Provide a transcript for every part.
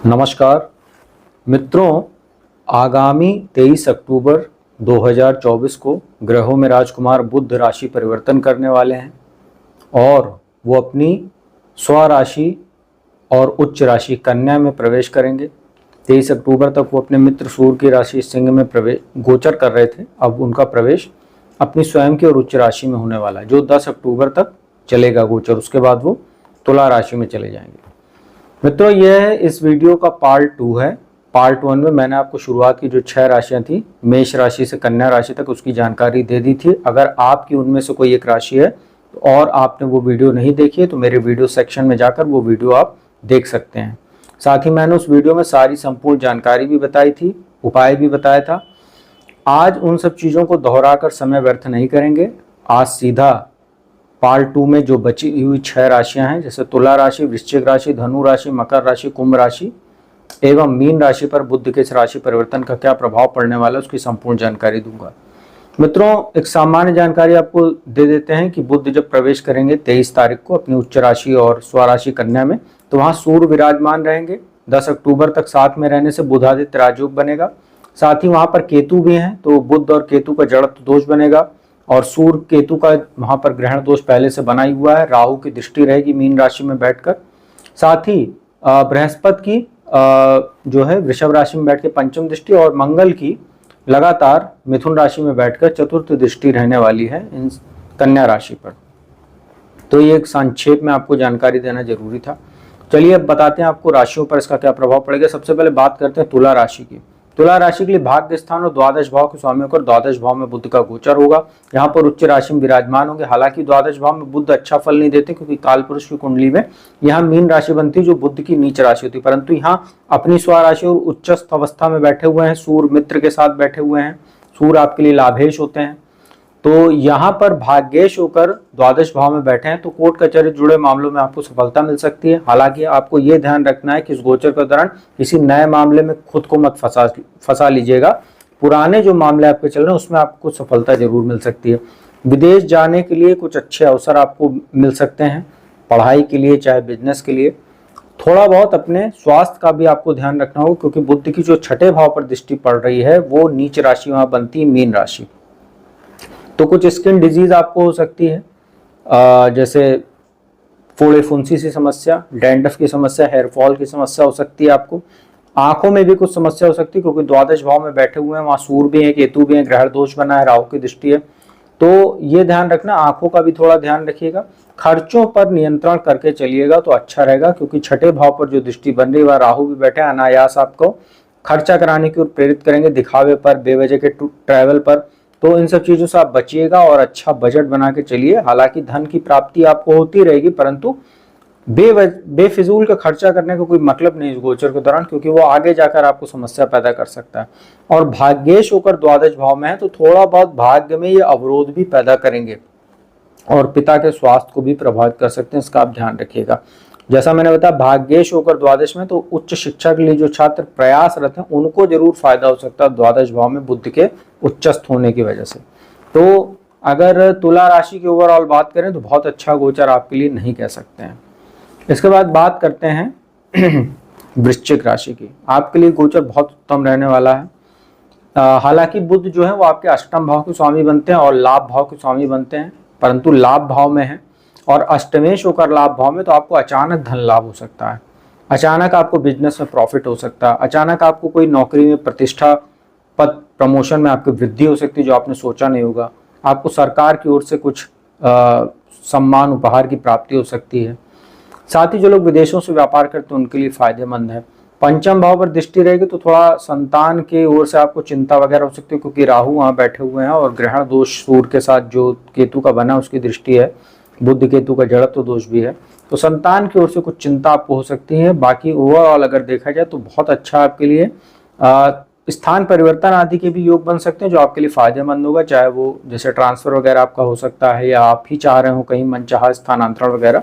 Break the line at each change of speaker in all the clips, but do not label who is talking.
नमस्कार मित्रों, आगामी 23 अक्टूबर 2024 को ग्रहों में राजकुमार बुध राशि परिवर्तन करने वाले हैं और वो अपनी स्वराशि और उच्च राशि कन्या में प्रवेश करेंगे। 23 अक्टूबर तक वो अपने मित्र सूर्य की राशि सिंह में प्रवेश गोचर कर रहे थे। अब उनका प्रवेश अपनी स्वयं की और उच्च राशि में होने वाला है, जो 10 अक्टूबर तक चलेगा गोचर। उसके बाद वो तुला राशि में चले जाएंगे। मित्रों, यह इस वीडियो का पार्ट 2 है। पार्ट 1 में मैंने आपको शुरुआत की जो 6 राशियां थी, मेष राशि से कन्या राशि तक, उसकी जानकारी दे दी थी। अगर आपकी उनमें से कोई एक राशि है और आपने वो वीडियो नहीं देखी है तो मेरे वीडियो सेक्शन में जाकर वो वीडियो आप देख सकते हैं। साथ ही मैंने उस वीडियो में सारी संपूर्ण जानकारी भी बताई थी, उपाय भी बताया था। आज उन सब चीज़ों को दोहराकर समय व्यर्थ नहीं करेंगे। आज सीधा पार्ट 2 में जो बची हुई 6 राशियां हैं, जैसे तुला राशि, वृश्चिक राशि, धनु राशि, मकर राशि, कुंभ राशि एवं मीन राशि पर बुध के इस राशि परिवर्तन का क्या प्रभाव पड़ने वाला है, उसकी संपूर्ण जानकारी दूंगा। मित्रों, एक सामान्य जानकारी आपको दे देते हैं कि बुध जब प्रवेश करेंगे 23 तारीख को अपनी उच्च राशि और स्वराशि कन्या में, तो वहाँ सूर्य विराजमान रहेंगे। 10 अक्टूबर तक साथ में रहने से बुधादित्य राजयोग बनेगा। साथ ही वहाँ पर केतु भी हैं, तो बुध और केतु का जड़त्व दोष बनेगा और सूर्य केतु का वहां पर ग्रहण दोष पहले से बना ही हुआ है। राहु की दृष्टि रहेगी मीन राशि में बैठकर। साथ ही बृहस्पति की जो है वृषभ राशि में बैठ के पंचम दृष्टि और मंगल की लगातार मिथुन राशि में बैठकर चतुर्थ दृष्टि रहने वाली है इन कन्या राशि पर। तो ये एक संक्षेप में आपको जानकारी देना जरूरी था। चलिए अब बताते हैं आपको राशियों पर इसका क्या प्रभाव पड़ेगा। सबसे पहले बात करते हैं तुला राशि की। तुला राशि के लिए भाग्य स्थान और द्वादश भाव के स्वामी होकर द्वादश भाव में बुध का गोचर होगा। यहाँ पर उच्च राशि में विराजमान होंगे। हालांकि द्वादश भाव में बुध अच्छा फल नहीं देते, क्योंकि काल पुरुष की कुंडली में यहाँ मीन राशि बनती है जो बुध की नीच राशि होती है, परंतु यहाँ अपनी स्वराशि और उच्चस्थ अवस्था में बैठे हुए हैं। सूर्य मित्र के साथ बैठे हुए हैं। सूर्य आपके लिए लाभेश होते हैं। तो यहाँ पर भाग्येश होकर द्वादश भाव में बैठे हैं, तो कोर्ट कचहरी जुड़े मामलों में आपको सफलता मिल सकती है। हालांकि आपको ये ध्यान रखना है कि इस गोचर के दौरान किसी नए मामले में खुद को मत फंसा लीजिएगा। पुराने जो मामले आपके चल रहे हैं उसमें आपको सफलता जरूर मिल सकती है। विदेश जाने के लिए कुछ अच्छे अवसर आपको मिल सकते हैं, पढ़ाई के लिए चाहे बिजनेस के लिए। थोड़ा बहुत अपने स्वास्थ्य का भी आपको ध्यान रखना होगा, क्योंकि बुध की जो छठे भाव पर दृष्टि पड़ रही है वो नीच राशि वहां बनती है, मीन राशि। तो कुछ स्किन डिजीज आपको हो सकती है, जैसे फोड़े फुंसी सी समस्या, डैंड्रफ की समस्या, हेयर फॉल की समस्या हो सकती है आपको। आंखों में भी कुछ समस्या हो सकती है, क्योंकि द्वादश भाव में बैठे हुए हैं, वहाँ सूर्य भी है, केतु भी है, ग्रहण दोष बना है, राहु की दृष्टि है। तो ये ध्यान रखना, आंखों का भी थोड़ा ध्यान रखिएगा। खर्चों पर नियंत्रण करके चलिएगा तो अच्छा रहेगा, क्योंकि छठे भाव पर जो दृष्टि बन रही है वह राहु भी बैठे, अनायास आपको खर्चा कराने की ओर प्रेरित करेंगे, दिखावे पर, बेवजह के ट्रैवल पर। तो इन सब चीजों से आप बचिएगा और अच्छा बजट बना के चलिए। हालांकि धन की प्राप्ति आपको होती रहेगी, परंतु बेफिजूल का खर्चा करने का कोई मतलब नहीं इस गोचर के दौरान, क्योंकि वो आगे जाकर आपको समस्या पैदा कर सकता है। और भाग्येश होकर द्वादश भाव में है, तो थोड़ा बहुत भाग्य में ये अवरोध भी पैदा करेंगे और पिता के स्वास्थ्य को भी प्रभावित कर सकते हैं। इसका आप ध्यान रखिएगा। जैसा मैंने बताया, भाग्येश होकर द्वादश में, तो उच्च शिक्षा के लिए जो छात्र प्रयासरत हैं उनको जरूर फायदा हो सकता है द्वादश भाव में बुध के उच्चस्थ होने की वजह से। तो अगर तुला राशि की ओवरऑल बात करें तो बहुत अच्छा गोचर आपके लिए नहीं कह सकते हैं। इसके बाद बात करते हैं वृश्चिक राशि की। आपके लिए गोचर बहुत उत्तम रहने वाला है। हालांकि बुध जो है वो आपके अष्टम भाव के स्वामी बनते हैं और लाभ भाव के स्वामी बनते हैं, परंतु लाभ भाव में है और अष्टमेश होकर लाभ भाव में, तो आपको अचानक धन लाभ हो सकता है। अचानक आपको बिजनेस में प्रॉफिट हो सकता है। अचानक आपको कोई नौकरी में प्रतिष्ठा, पद प्रमोशन में आपकी वृद्धि हो सकती है जो आपने सोचा नहीं होगा। आपको सरकार की ओर से कुछ सम्मान उपहार की प्राप्ति हो सकती है। साथ ही जो लोग विदेशों से व्यापार करते हैं उनके लिए फायदेमंद है। पंचम भाव पर दृष्टि रहेगी तो थोड़ा संतान की ओर से आपको चिंता वगैरह हो सकती है, क्योंकि राहु वहाँ बैठे हुए हैं और ग्रहण दोष सूर्य के साथ जो केतु का बना उसकी दृष्टि है, बुध केतु का जड़त्व दोष भी है, तो संतान की ओर से कुछ चिंता आपको हो सकती है। बाकी ओवरऑल अगर देखा जाए तो बहुत अच्छा आपके लिए। स्थान परिवर्तन आदि के भी योग बन सकते हैं जो आपके लिए फायदेमंद होगा, चाहे वो जैसे ट्रांसफर वगैरह आपका हो सकता है या आप ही चाह रहे हो कहीं मनचाहा स्थानांतरण वगैरह,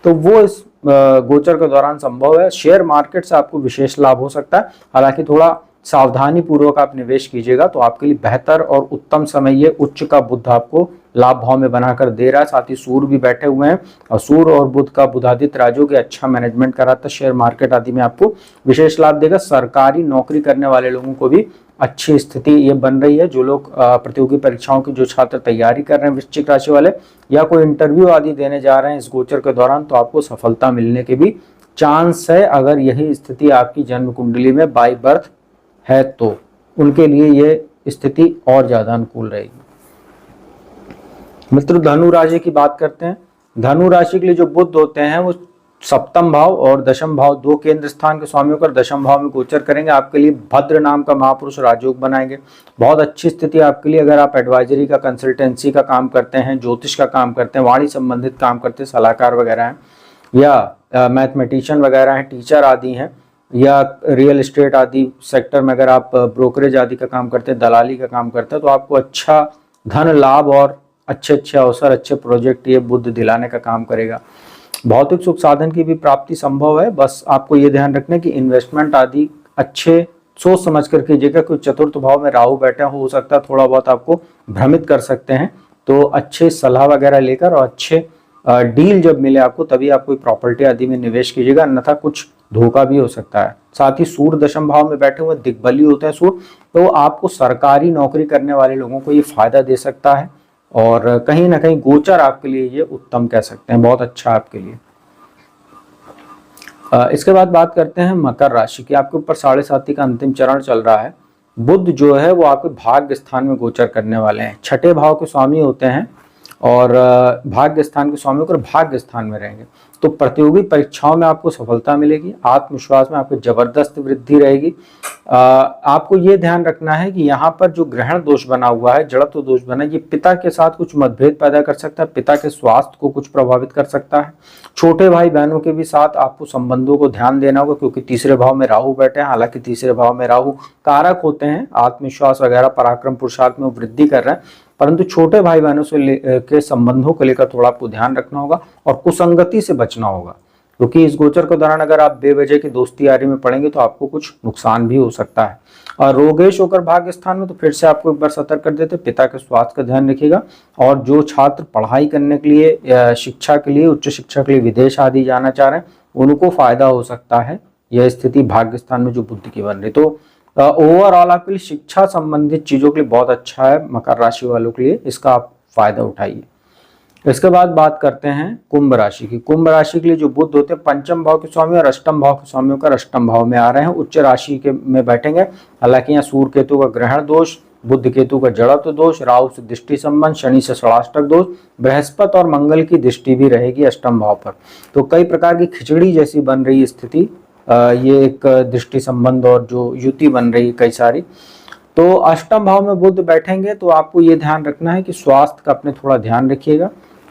तो वो इस गोचर के दौरान संभव है। शेयर मार्केट से आपको विशेष लाभ हो सकता है। हालांकि थोड़ा सावधानी पूर्वक आप निवेश कीजिएगा तो आपके लिए बेहतर और उत्तम समय ये उच्च का बुध आपको लाभ भाव में बनाकर दे रहा है। साथ ही सूर्य भी बैठे हुए हैं और सूर्य और बुध का बुधादित्य राजयोग अच्छा मैनेजमेंट कराता है, शेयर मार्केट आदि में आपको विशेष लाभ देगा। सरकारी नौकरी करने वाले लोगों को भी अच्छी स्थिति ये बन रही है। जो लोग प्रतियोगी परीक्षाओं की जो छात्र तैयारी कर रहे हैं वृश्चिक राशि वाले, या कोई इंटरव्यू आदि देने जा रहे हैं इस गोचर के दौरान, तो आपको सफलता मिलने के भी चांस है। अगर यही स्थिति आपकी जन्म कुंडली में बाय बर्थ है तो उनके लिए ये स्थिति और ज्यादा अनुकूल रहेगी। मित्र, धनु राशि की बात करते हैं। धनु राशि के लिए जो बुध होते हैं वो सप्तम भाव और दशम भाव, दो केंद्र स्थान के स्वामी होकर दशम भाव में गोचर करेंगे। आपके लिए भद्र नाम का महापुरुष राजयोग बनाएंगे। बहुत अच्छी स्थिति आपके लिए। अगर आप एडवाइजरी का, कंसल्टेंसी का काम करते हैं, ज्योतिष का काम करते हैं, वाणी संबंधित काम करते हैं, सलाहकार वगैरह हैं, या मैथमेटिशियन वगैरह हैं, टीचर आदि हैं, या रियल एस्टेट आदि सेक्टर में अगर आप ब्रोकरेज आदि का काम करते हैं, दलाली का काम करते हैं, तो आपको अच्छा धन लाभ और अच्छे अच्छे अवसर, अच्छे प्रोजेक्ट ये बुध दिलाने का काम करेगा। भौतिक सुख साधन की भी प्राप्ति संभव है। बस आपको ये ध्यान रखना कि इन्वेस्टमेंट आदि अच्छे सोच समझ कर कीजिएगा। कुछ चतुर्थ भाव में राहु बैठा हो सकता है थोड़ा बहुत आपको भ्रमित कर सकते हैं, तो अच्छे सलाह वगैरह लेकर और अच्छे डील जब मिले आपको तभी आप कोई प्रॉपर्टी आदि में निवेश कीजिएगा, अन्यथा कुछ धोखा भी हो सकता है। साथ ही सूर्य दशम भाव में बैठे हुए दिग्बली होते हैं सूर्य, तो आपको सरकारी नौकरी करने वाले लोगों को ये फायदा दे सकता है और कहीं ना कहीं गोचर आपके लिए ये उत्तम कह सकते हैं, बहुत अच्छा आपके लिए। इसके बाद बात करते हैं मकर राशि की। आपके ऊपर 7.5 का अंतिम चरण चल रहा है। बुध जो है वो आपके भाग्य स्थान में गोचर करने वाले हैं। छठे भाव के स्वामी होते हैं और भाग्य स्थान के स्वामी होकर भाग्य स्थान में रहेंगे, तो प्रतियोगी परीक्षाओं में आपको सफलता मिलेगी। आत्मविश्वास में आपको जबरदस्त वृद्धि रहेगी। आपको ये ध्यान रखना है कि यहाँ पर जो ग्रहण दोष बना हुआ है, जड़त्व दोष बना है, ये पिता के साथ कुछ मतभेद पैदा कर सकता है, पिता के स्वास्थ्य को कुछ प्रभावित कर सकता है। छोटे भाई बहनों के भी साथ आपको संबंधों को ध्यान देना होगा, क्योंकि तीसरे भाव में राहु बैठे हैं। हालांकि तीसरे भाव में राहु कारक होते हैं, आत्मविश्वास वगैरह पराक्रम पुरुषार्थ में वृद्धि कर रहे हैं, परंतु छोटे भाई बहनों से के संबंधों को लेकर थोड़ा आपको ध्यान रखना होगा और कुसंगति से बचना होगा, क्योंकि इस गोचर के दौरान अगर आप बेवजह की दोस्ती यारी में पड़ेंगे तो आपको कुछ नुकसान भी हो सकता है। और रोगेश होकर भाग्य स्थान में, तो फिर से आपको एक बार सतर्क कर देते, पिता के स्वास्थ्य का ध्यान रखिएगा। और जो छात्र पढ़ाई करने के लिए या शिक्षा के लिए, उच्च शिक्षा के लिए विदेश आदि जाना चाह रहे हैं, उनको फायदा हो सकता है यह स्थिति भाग्य स्थान में जो बुध की बन रही। तो ओवरऑल आपके लिए शिक्षा संबंधित चीजों के लिए बहुत अच्छा है मकर राशि वालों के लिए, इसका आप फायदा उठाइए। इसके बाद बात करते हैं कुंभ राशि की। कुंभ राशि के लिए जो बुध होते हैं पंचम भाव के स्वामी और अष्टम भाव के स्वामी होकर अष्टम भाव में आ रहे हैं, उच्च राशि के में बैठेंगे। हालांकि यहाँ सूर्य केतु का ग्रहण दोष, बुध केतु का जड़त्व दोष, राहु से दृष्टि संबंध, शनि से षडाष्टक दोष, बृहस्पति और मंगल की दृष्टि भी रहेगी अष्टम भाव पर। तो कई प्रकार की खिचड़ी जैसी बन रही स्थिति, ये एक दृष्टि संबंध और जो युति बन रही कई सारी। तो अष्टम भाव में बुध बैठेंगे तो आपको ये ध्यान रखना है कि स्वास्थ्य का अपने थोड़ा ध्यान रखिएगा।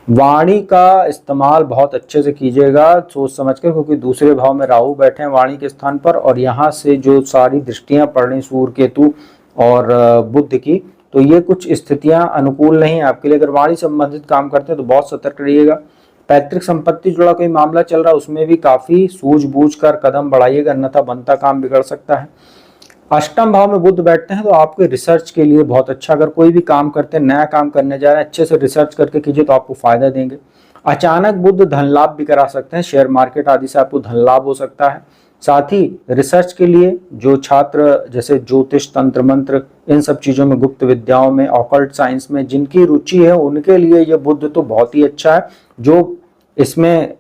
वाणी का इस्तेमाल बहुत अच्छे से कीजिएगा सोच समझकर, क्योंकि दूसरे भाव में राहु बैठे हैं वाणी के स्थान पर, और यहाँ से जो सारी दृष्टियां पड़ रही सूर्य केतु और बुध की, तो ये कुछ स्थितियां अनुकूल नहीं है आपके लिए। अगर वाणी संबंधित काम करते हैं तो बहुत सतर्क रहिएगा। पैतृक संपत्ति जुड़ा कोई मामला चल रहा है उसमें भी काफी सूझबूझ कर कदम बढ़ाइएगा, अन्यथा बनता काम बिगड़ सकता है। अष्टम भाव में बुध बैठते हैं तो आपके रिसर्च के लिए बहुत अच्छा। अगर कोई भी काम करते हैं, नया काम करने जा रहे हैं, अच्छे से रिसर्च करके कीजिए तो आपको फायदा देंगे। अचानक बुध धन लाभ भी करा सकते हैं, शेयर मार्केट आदि से आपको धन लाभ हो सकता है। साथ ही रिसर्च के लिए जो छात्र जैसे ज्योतिष, तंत्र मंत्र, इन सब चीजों में, गुप्त विद्याओं में, ऑकल्ट साइंस में जिनकी रुचि है उनके लिए ये बुध तो बहुत ही अच्छा है। जो इसमें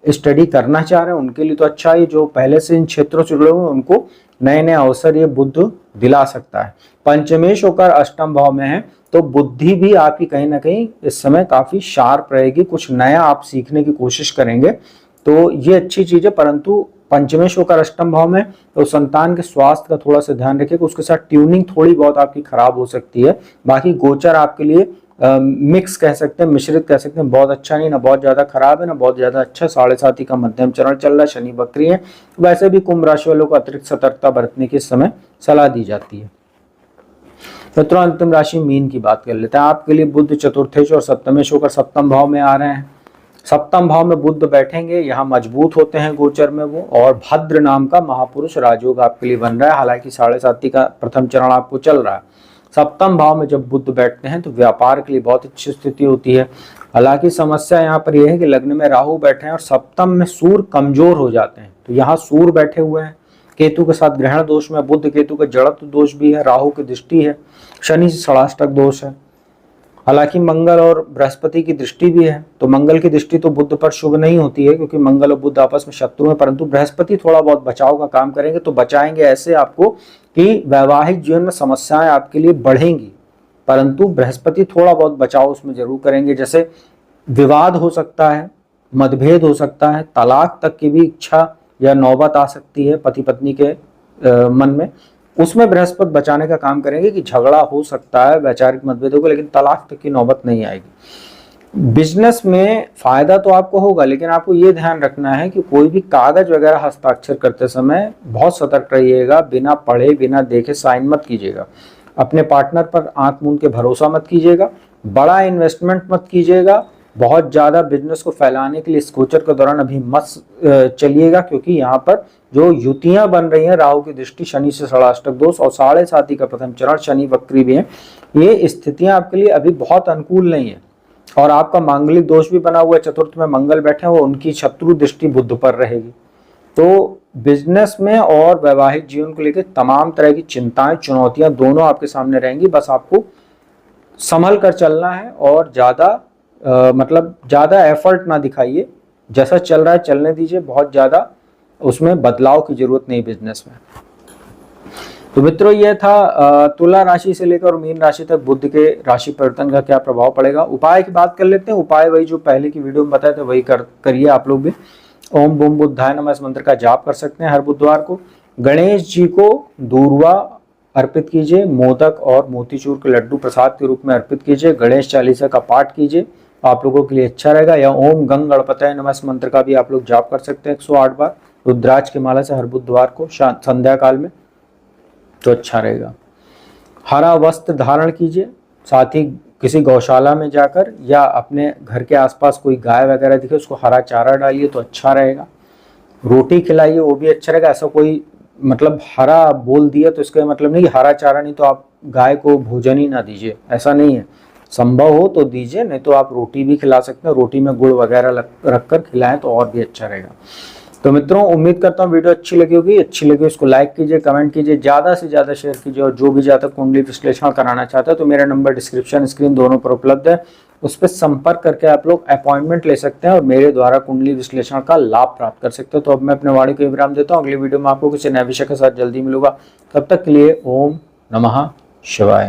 स्टडी करना चाह रहे हैं उनके लिए तो अच्छा है। जो पहले से इन क्षेत्रों से जुड़े हुए उनको नए नए अवसर ये बुध दिला सकता है। पंचमेश होकर अष्टम भाव में है तो बुद्धि भी आपकी कहीं ना कहीं इस समय काफी शार्प रहेगी, कुछ नया आप सीखने की कोशिश करेंगे, तो ये अच्छी चीज है। परंतु पंचमेश होकर अष्टम भाव में तो संतान के स्वास्थ्य का थोड़ा सा ध्यान रखिए, उसके साथ ट्यूनिंग थोड़ी बहुत आपकी खराब हो सकती है। बाकी गोचर आपके लिए मिक्स कह सकते हैं, मिश्रित कह सकते हैं, बहुत अच्छा नहीं, ना बहुत ज्यादा खराब है ना बहुत ज्यादा अच्छा। 7.5 का मध्यम चरण चल रहा है, शनि वक्री है। वैसे भी कुंभ राशि वालों को अतिरिक्त सतर्कता बरतने की इस समय सलाह दी जाती है। मित्रों, अंतिम राशि मीन की बात कर लेते हैं। आपके लिए बुध चतुर्थेश और सप्तमेश होकर सप्तम भाव में आ रहे हैं। सप्तम भाव में बुध बैठेंगे, यहाँ मजबूत होते हैं गोचर में वो, और भद्र नाम का महापुरुष राजयोग आपके लिए बन रहा है। हालांकि 7.5 का प्रथम चरण आपको चल रहा है। सप्तम भाव में जब बुध बैठते हैं तो व्यापार के लिए बहुत अच्छी स्थिति होती है। हालांकि समस्या यहाँ पर यह है कि लग्न में राहु बैठे हैं और सप्तम में सूर्य कमजोर हो जाते हैं। तो यहाँ सूर्य बैठे हुए हैं, केतु के साथ ग्रहण दोष में, बुध केतु का जड़त्व दोष भी है, राहु की दृष्टि है, शनि से षडाष्टक दोष है। हालांकि मंगल और बृहस्पति की दृष्टि भी है, तो मंगल की दृष्टि तो बुध पर शुभ नहीं होती है क्योंकि मंगल और बुध आपस में शत्रु हैं, परंतु बृहस्पति थोड़ा बहुत बचाव का काम करेंगे। तो बचाएंगे ऐसे आपको कि वैवाहिक जीवन में समस्याएं आपके लिए बढ़ेंगी, परंतु बृहस्पति थोड़ा बहुत बचाव उसमें जरूर करेंगे। जैसे विवाद हो सकता है, मतभेद हो सकता है, तलाक तक की भी इच्छा या नौबत आ सकती है पति पत्नी के मन में, उसमें बृहस्पति बचाने का काम करेंगे कि झगड़ा हो सकता है वैचारिक मतभेदों को, लेकिन तलाक तक की नौबत नहीं आएगी। बिजनेस में फायदा तो आपको होगा, लेकिन आपको ये ध्यान रखना है कि कोई भी कागज वगैरह हस्ताक्षर करते समय बहुत सतर्क रहिएगा, बिना पढ़े बिना देखे साइन मत कीजिएगा। अपने पार्टनर पर आंख मूंद के भरोसा मत कीजिएगा, बड़ा इन्वेस्टमेंट मत कीजिएगा, बहुत ज़्यादा बिजनेस को फैलाने के लिए इस गोचर के दौरान अभी मत चलिएगा, क्योंकि यहाँ पर जो युतियां बन रही हैं, राहु की दृष्टि, शनि से षडाष्टक दोष और 7.5 का प्रथम चरण, शनि वक्री भी है, ये स्थितियां आपके लिए अभी बहुत अनुकूल नहीं है। और आपका मांगलिक दोष भी बना हुआ है, चतुर्थ में मंगल बैठे हैं, वो उनकी शत्रु दृष्टि बुध पर रहेगी। तो बिजनेस में और वैवाहिक जीवन को लेकर तमाम तरह की चिंताएं, चुनौतियां दोनों आपके सामने रहेंगी। बस आपको संभल कर चलना है और ज़्यादा एफर्ट ना दिखाइए, जैसा चल रहा है चलने दीजिए, बहुत ज़्यादा उसमें बदलाव की जरूरत नहीं बिजनेस में। तो मित्रों, यह था तुला राशि से लेकर मीन राशि तक बुध के राशि परिवर्तन का क्या प्रभाव पड़ेगा। उपाय की बात कर लेते हैं। उपाय वही जो पहले की वीडियो में बताए थे वही करिए आप लोग भी। ओम बूम बुद्धाय नमः इस मंत्र का जाप कर सकते हैं हर बुधवार को। गणेश जी को दूर्वा अर्पित कीजिए, मोदक और मोतीचूर के लड्डू प्रसाद के रूप में अर्पित कीजिए, गणेश चालीसा का पाठ कीजिए, आप लोगों के लिए अच्छा रहेगा। या ओम गंग गणपतये नमः इस मंत्र का भी आप लोग जाप कर सकते हैं 108 बार रुद्राक्ष की माला से हर बुधवार को संध्या काल में, तो अच्छा रहेगा। हरा वस्त्र धारण कीजिए, साथ ही किसी गौशाला में जाकर या अपने घर के आसपास कोई गाय वगैरह दिखे उसको हरा चारा डालिए तो अच्छा रहेगा। रोटी खिलाइए, वो भी अच्छा रहेगा। ऐसा कोई मतलब हरा बोल दिया तो इसका मतलब नहीं कि हरा चारा नहीं तो आप गाय को भोजन ही ना दीजिए, ऐसा नहीं है। संभव हो तो दीजिए, नहीं तो आप रोटी भी खिला सकते हैं, रोटी में गुड़ वगैरह रखकर खिलाएं तो और भी अच्छा रहेगा। तो मित्रों, उम्मीद करता हूँ वीडियो अच्छी लगी होगी। अच्छी लगी उसको लाइक कीजिए, कमेंट कीजिए, ज़्यादा से ज़्यादा शेयर कीजिए। और जो भी जातक कुंडली विश्लेषण कराना चाहता है तो मेरा नंबर डिस्क्रिप्शन स्क्रीन दोनों पर उपलब्ध है, उस पर संपर्क करके आप लोग अपॉइंटमेंट ले सकते हैं और मेरे द्वारा कुंडली विश्लेषण का लाभ प्राप्त कर सकते हो। तो अब मैं अपने वाणी को विराम देता हूँ। अगली वीडियो में आपको किसी नए विषय के साथ जल्दी मिलूंगा। तब तक के लिए ओम नमः शिवाय।